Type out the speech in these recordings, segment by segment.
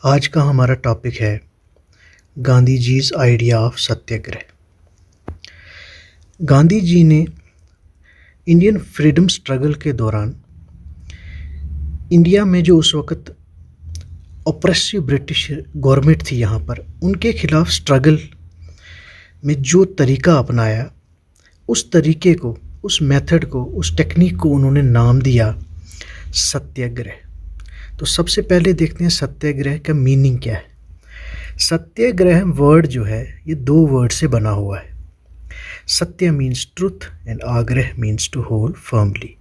आज का हमारा टॉपिक है गांधी जी's आइडिया ऑफ सत्याग्रह। गांधी जी ने इंडियन फ्रीडम स्ट्रगल के दौरान इंडिया में जो उस वक़्त ऑप्रेसिव ब्रिटिश गवर्नमेंट थी यहाँ पर, उनके खिलाफ स्ट्रगल में जो तरीका अपनाया, उस तरीके को, उस मेथड को, उस टेक्निक को उन्होंने नाम दिया सत्याग्रह। तो सबसे पहले देखते हैं सत्याग्रह का मीनिंग क्या है। सत्याग्रह वर्ड जो है ये दो वर्ड से बना हुआ है। सत्य मीन्स ट्रुथ एंड आग्रह मीन्स टू होल्ड फर्मली।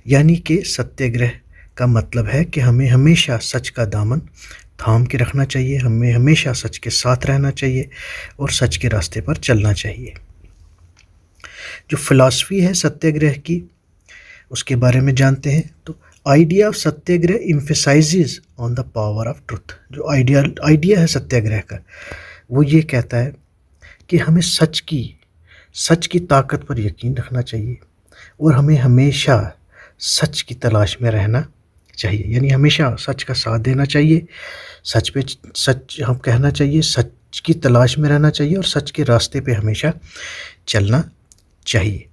यानी कि सत्याग्रह का मतलब है कि हमें हमेशा सच का दामन थाम के रखना चाहिए, हमें हमेशा सच के साथ रहना चाहिए और सच के रास्ते पर चलना चाहिए। जो फिलॉसफी है सत्याग्रह की, उसके बारे में जानते हैं। तो idea of Satyagraha emphasises on the power of truth. जो आइडिया है सत्याग्रह का, वो ये कहता है कि हमें सच की ताकत पर यकीन रखना चाहिए और हमें हमेशा सच की तलाश में रहना चाहिए। यानी हमेशा सच का साथ देना चाहिए, सच हम कहना चाहिए, सच की तलाश में रहना चाहिए और सच के रास्ते पे हमेशा चलना चाहिए।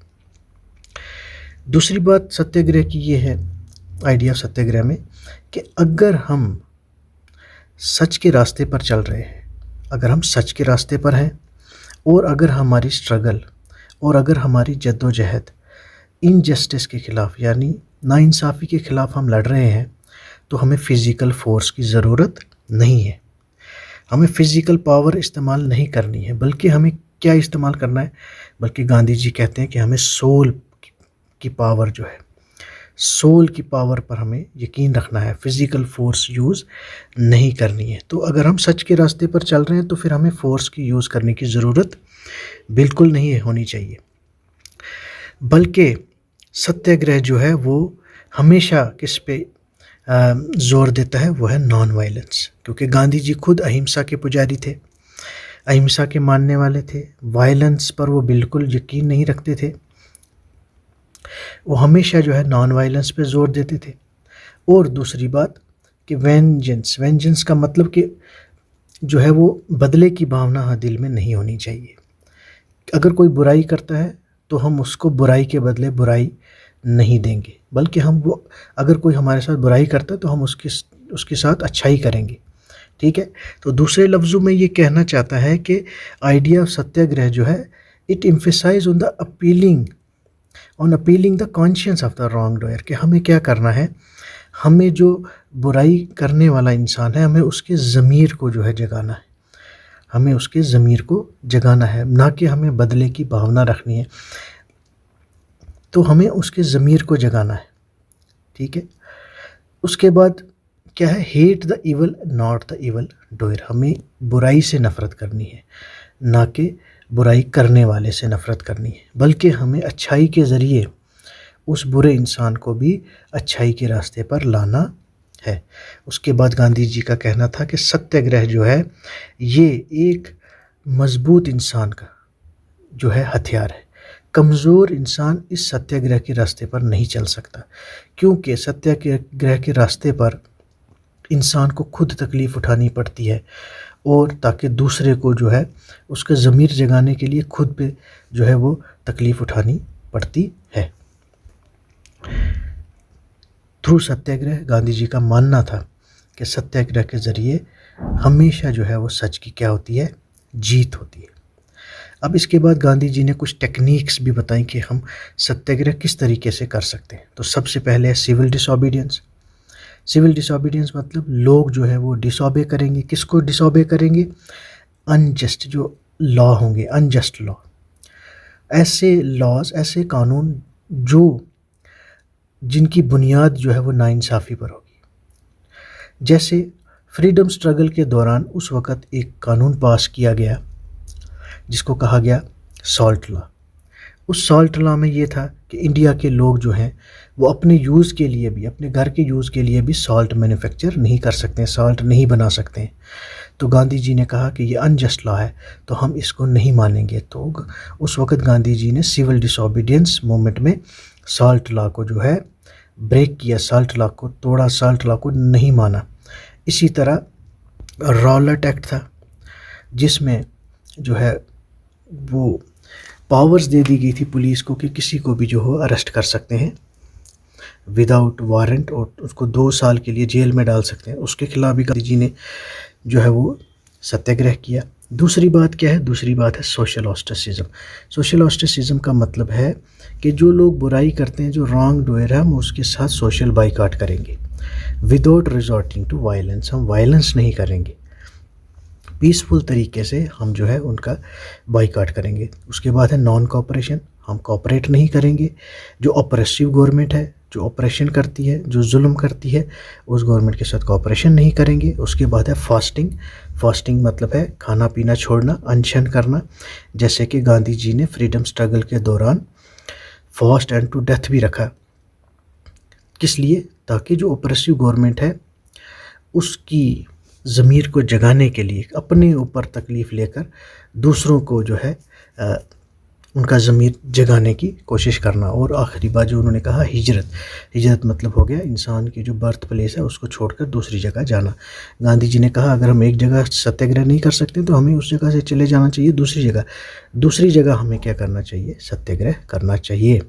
दूसरी बात सत्याग्रह की ये है, आइडिया सत्याग्रह में, कि अगर हम सच के रास्ते पर चल रहे हैं, अगर हम सच के रास्ते पर हैं और अगर हमारी स्ट्रगल और अगर हमारी जद्दोजहद इनजस्टिस के ख़िलाफ़ यानी नाइंसाफ़ी के ख़िलाफ़ हम लड़ रहे हैं, तो हमें फ़िज़िकल फ़ोर्स की ज़रूरत नहीं है। हमें फ़िज़िकल पावर इस्तेमाल नहीं करनी है, बल्कि हमें क्या इस्तेमाल करना है, बल्कि गांधी जी कहते हैं कि हमें सोल की पावर जो है, सोल की पावर पर हमें यकीन रखना है, फ़िज़िकल फ़ोर्स यूज़ नहीं करनी है। तो अगर हम सच के रास्ते पर चल रहे हैं तो फिर हमें फ़ोर्स की यूज़ करने की ज़रूरत बिल्कुल नहीं होनी चाहिए। बल्कि सत्याग्रह जो है वो हमेशा किस पे ज़ोर देता है, वो है नॉन वायलेंस। क्योंकि गांधी जी खुद अहिंसा के पुजारी थे, अहिंसा के मानने वाले थे। वायलेंस पर वो बिल्कुल यकीन नहीं रखते थे। वो हमेशा जो है नॉन वायलेंस पे ज़ोर देते थे। और दूसरी बात कि वेंजेंस का मतलब कि जो है वो बदले की भावना दिल में नहीं होनी चाहिए। अगर कोई बुराई करता है तो हम उसको बुराई के बदले बुराई नहीं देंगे, बल्कि हम वो, अगर कोई हमारे साथ बुराई करता है तो हम उसके साथ अच्छाई करेंगे। ठीक है। तो दूसरे लफ्ज़ों में ये कहना चाहता है कि आइडिया ऑफ सत्याग्रह जो है, it emphasise on appealing the conscience of the wrongdoer. कि हमें क्या करना है, हमें जो बुराई करने वाला इंसान है, हमें उसके ज़मीर को जो है जगाना है, हमें उसके ज़मीर को जगाना है, ना कि हमें बदले की भावना रखनी है। तो हमें उसके ज़मीर को जगाना है। ठीक है। उसके बाद क्या है, hate the evil not the evil doer. हमें बुराई से नफ़रत करनी है, ना कि बुराई करने वाले से नफ़रत करनी है, बल्कि हमें अच्छाई के ज़रिए उस बुरे इंसान को भी अच्छाई के रास्ते पर लाना है। उसके बाद गांधी जी का कहना था कि सत्याग्रह जो है ये एक मज़बूत इंसान का जो है हथियार है। कमज़ोर इंसान इस सत्याग्रह के रास्ते पर नहीं चल सकता, क्योंकि सत्याग्रह के रास्ते पर इंसान को खुद तकलीफ़ उठानी पड़ती है, और ताकि दूसरे को जो है उसका ज़मीर जगाने के लिए खुद पे जो है वो तकलीफ़ उठानी पड़ती है। थ्रू सत्याग्रह गांधी जी का मानना था कि सत्याग्रह के ज़रिए हमेशा जो है वो सच की क्या होती है, जीत होती है। अब इसके बाद गांधी जी ने कुछ टेक्निक्स भी बताई कि हम सत्याग्रह किस तरीके से कर सकते हैं। तो सबसे पहले है सिविल डिसोबीडियंस। सिविल डिसोबीडियंस मतलब लोग जो है वो डिसोबे करेंगे। किसको डिसोबे करेंगे? अनजस्ट जो लॉ होंगे, अनजस्ट लॉ, ऐसे लॉज, ऐसे कानून जो जिनकी बुनियाद जो है वो नाइंसाफ़ी पर होगी। जैसे फ्रीडम स्ट्रगल के दौरान उस वक़्त एक कानून पास किया गया जिसको कहा गया सॉल्ट लॉ। उस सॉल्ट लॉ में ये था कि इंडिया के लोग जो हैं वो अपने यूज़ के लिए भी, अपने घर के यूज़ के लिए भी सॉल्ट मैन्युफैक्चर नहीं कर सकते हैं, सॉल्ट नहीं बना सकते हैं। तो गांधी जी ने कहा कि ये अनजस्ट लॉ है, तो हम इसको नहीं मानेंगे। तो उस वक़्त गांधी जी ने सिविल डिसोबीडियंस मूवमेंट में सॉल्ट लॉ को जो है ब्रेक किया, सॉल्ट लॉ को तोड़ा, सॉल्ट लॉ को नहीं माना। इसी तरह रॉलेट एक्ट था, जिसमें जो है वो पावर्स दे दी गई थी पुलिस को कि किसी को भी जो हो अरेस्ट कर सकते हैं विदाउट वारंट और उसको 2 साल के लिए जेल में डाल सकते हैं। उसके खिलाफ भी गांधी जी ने जो है वो सत्याग्रह किया। दूसरी बात क्या है? दूसरी बात है सोशल ऑस्ट्रेसिज्म। सोशल ऑस्ट्रेसिज्म का मतलब है कि जो लोग बुराई करते हैं, जो रॉन्ग डूअर है, हम उसके साथ सोशल बाइकआउट करेंगे विदाउट रिजॉर्टिंग टू वायलेंस। हम वायलेंस नहीं करेंगे, पीसफुल तरीके से हम जो है उनका बाइकआउट करेंगे। उसके बाद है नॉन कोऑपरेशन, हम कोऑपरेट नहीं करेंगे। जो ऑपरेसिव गवर्नमेंट है, जो ऑपरेशन करती है, जो जुल्म करती है, उस गवर्नमेंट के साथ कोऑपरेशन नहीं करेंगे। उसके बाद है फास्टिंग। फास्टिंग मतलब है खाना पीना छोड़ना, अनशन करना, जैसे कि गांधी जी ने फ्रीडम स्ट्रगल के दौरान फास्ट एंड टू डेथ भी रखा। किस लिए? ताकि जो ऑपरेसिव गवर्नमेंट है उसकी ज़मीर को जगाने के लिए, अपने ऊपर तकलीफ़ लेकर दूसरों को जो है उनका ज़मीर जगाने की कोशिश करना। और आखिरी बात जो उन्होंने कहा, हिजरत। हिजरत मतलब हो गया इंसान की जो बर्थ प्लेस है उसको छोड़कर दूसरी जगह जाना। गांधी जी ने कहा अगर हम एक जगह सत्याग्रह नहीं कर सकते तो हमें उस जगह से चले जाना चाहिए दूसरी जगह। दूसरी जगह हमें क्या करना चाहिए? सत्याग्रह करना चाहिए।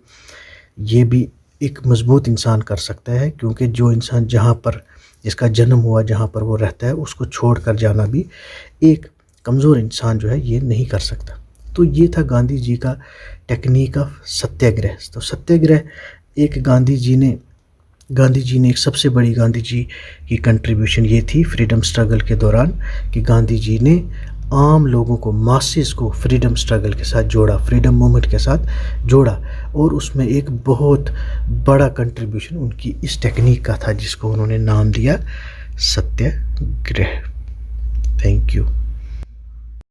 ये भी एक मजबूत इंसान कर सकता है, क्योंकि जो इंसान जहाँ पर जिसका जन्म हुआ, जहाँ पर वो रहता है, उसको छोड़ कर जाना भी एक कमज़ोर इंसान जो है ये नहीं कर सकता। तो ये था गांधी जी का टेक्निक ऑफ सत्याग्रह। तो सत्याग्रह एक गांधी जी ने एक सबसे बड़ी गांधी जी की कंट्रीब्यूशन ये थी फ्रीडम स्ट्रगल के दौरान कि गांधी जी ने आम लोगों को, मासेस को फ्रीडम स्ट्रगल के साथ जोड़ा, फ्रीडम मूवमेंट के साथ जोड़ा। और उसमें एक बहुत बड़ा कंट्रीब्यूशन उनकी इस टेक्निक का था जिसको उन्होंने नाम दिया सत्याग्रह। Thank you.